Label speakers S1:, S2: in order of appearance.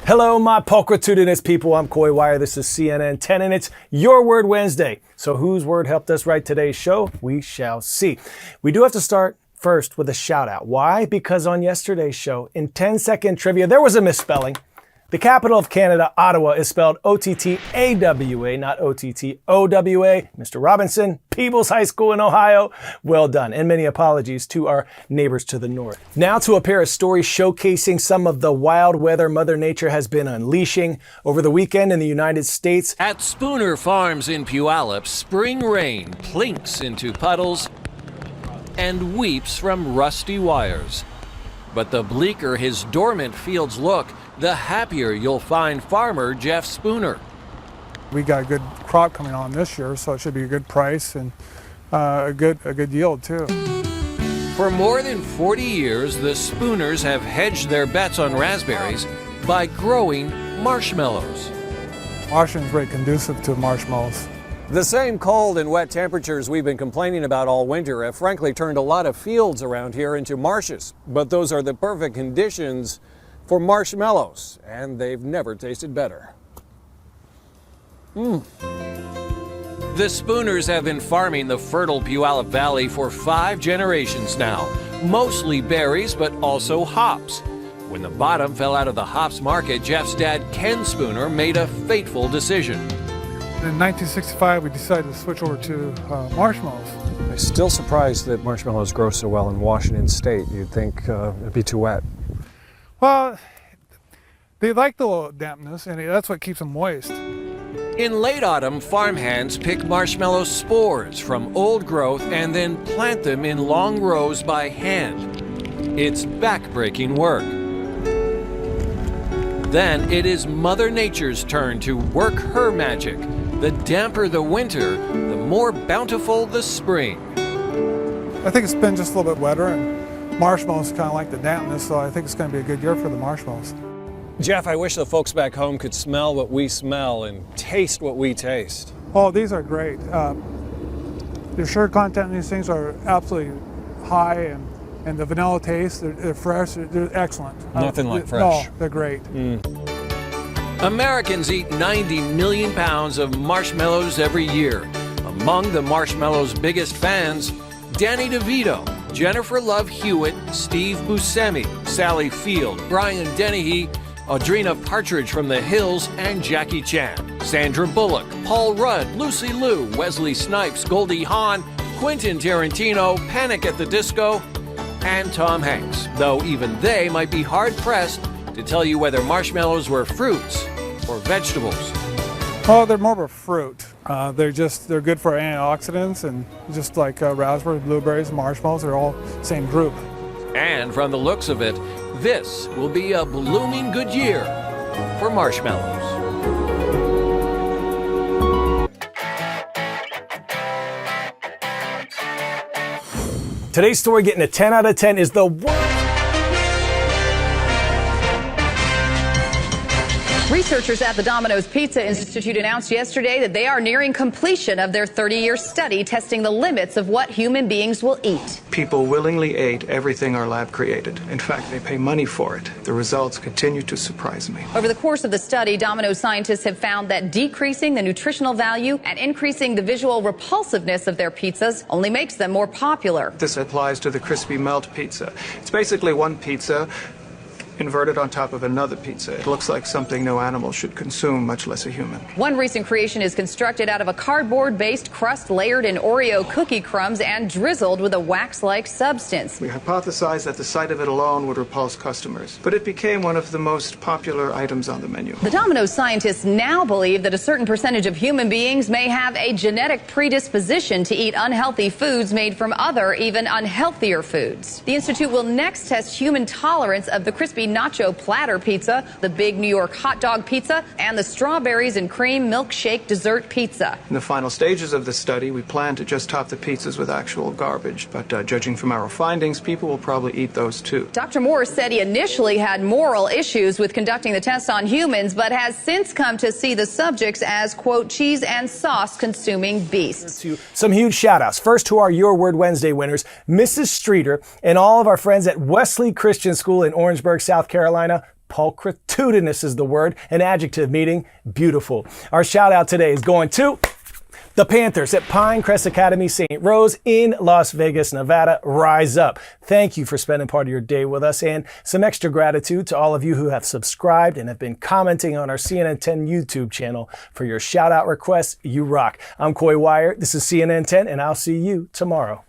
S1: Hello, my pulchritudinous people. I'm Coy Wire. This is CNN10, and it's Your Word Wednesday. So whose word helped us write today's show? We shall see. We do have to start first with a shout out. Why? Because on yesterday's show, in 10-second trivia, there was a misspelling. The capital of Canada, Ottawa, is spelled O-T-T-A-W-A, not O-T-T-O-W-A. Mr. Robinson, Peebles High School in Ohio, well done. And many apologies to our neighbors to the north. Now to a pair of stories showcasing some of the wild weather Mother Nature has been unleashing over the weekend in the United States.
S2: At Spooner Farms in Puyallup, spring rain plinks into puddles and weeps from rusty wires. But the bleaker his dormant fields look, the happier you'll find farmer Jeff Spooner.
S3: We got a good crop coming on this year, so it should be a good price and a good yield too.
S2: For more than 40 years, the Spooners have hedged their bets on raspberries by growing marshmallows.
S3: Washington's very conducive to marshmallows.
S4: The same cold and wet temperatures we've been complaining about all winter have frankly turned a lot of fields around here into marshes. But those are the perfect conditions for marshmallows, and they've never tasted better.
S2: The Spooners have been farming the fertile Puyallup Valley for 5 generations now, mostly berries, but also hops. When the bottom fell out of the hops market, Jeff's dad, Ken Spooner, made a fateful decision.
S3: In 1965, we decided to switch over to marshmallows.
S4: I'm still surprised that marshmallows grow so well in Washington State. You'd think it'd be too wet.
S3: Well, they like the little dampness, and that's what keeps them moist.
S2: In late autumn, farmhands pick marshmallow spores from old growth and then plant them in long rows by hand. It's backbreaking work. Then it is Mother Nature's turn to work her magic. The damper the winter, the more bountiful the spring.
S3: I think it's been just a little bit wetter, and marshmallows kind of like the dampness, so I think it's going to be a good year for the marshmallows.
S4: Jeff, I wish the folks back home could smell what we smell and taste what we taste.
S3: Oh, these are great. The sugar content in these things are absolutely high, and the vanilla taste, they're fresh, they're excellent.
S4: Nothing like fresh.
S3: No, they're great.
S2: Americans eat 90 million pounds of marshmallows every year. Among the marshmallows' biggest fans, Danny DeVito, Jennifer Love Hewitt, Steve Buscemi, Sally Field, Brian Dennehy, Audrina Partridge from the Hills, and Jackie Chan, Sandra Bullock, Paul Rudd, Lucy Liu, Wesley Snipes, Goldie Hawn, Quentin Tarantino, Panic at the Disco, and Tom Hanks, though even they might be hard-pressed to tell you whether marshmallows were fruits or vegetables.
S3: Oh, they're more of a fruit. They're good for antioxidants, and just like raspberries, blueberries, marshmallows, they're all same group.
S2: And from the looks of it, this will be a blooming good year for marshmallows.
S1: Today's story getting a 10 out of 10 is the worst.
S5: Researchers at the Domino's Pizza Institute announced yesterday that they are nearing completion of their 30-year study testing the limits of what human beings will eat.
S6: People willingly ate everything our lab created. In fact, they pay money for it. The results continue to surprise me.
S5: Over the course of the study, Domino's scientists have found that decreasing the nutritional value and increasing the visual repulsiveness of their pizzas only makes them more popular.
S6: This applies to the crispy melt pizza. It's basically one pizza inverted on top of another pizza. It looks like something no animal should consume, much less a human.
S5: One recent creation is constructed out of a cardboard-based crust layered in Oreo cookie crumbs and drizzled with a wax-like substance.
S6: We hypothesized that the sight of it alone would repulse customers, but it became one of the most popular items on the menu.
S5: The Domino's scientists now believe that a certain percentage of human beings may have a genetic predisposition to eat unhealthy foods made from other, even unhealthier foods. The Institute will next test human tolerance of the crispy nacho platter pizza, the big New York hot dog pizza, and the strawberries and cream milkshake dessert pizza.
S6: In the final stages of the study, we plan to just top the pizzas with actual garbage, but judging from our findings, people will probably eat those too.
S5: Dr. Morris said he initially had moral issues with conducting the test on humans, but has since come to see the subjects as, quote, cheese and sauce consuming beasts.
S1: Some huge shout outs. First to our Your Word Wednesday winners, Mrs. Streeter, and all of our friends at Wesley Christian School in Orangeburg, South Carolina. Pulchritudinous is the word, an adjective meaning beautiful. Our shout out today is going to the Panthers at Pinecrest Academy St. Rose in Las Vegas, Nevada. Rise up. Thank you for spending part of your day with us, and some extra gratitude to all of you who have subscribed and have been commenting on our CNN10 YouTube channel for your shout out requests. You rock. I'm Coy Wire. This is CNN10, and I'll see you tomorrow.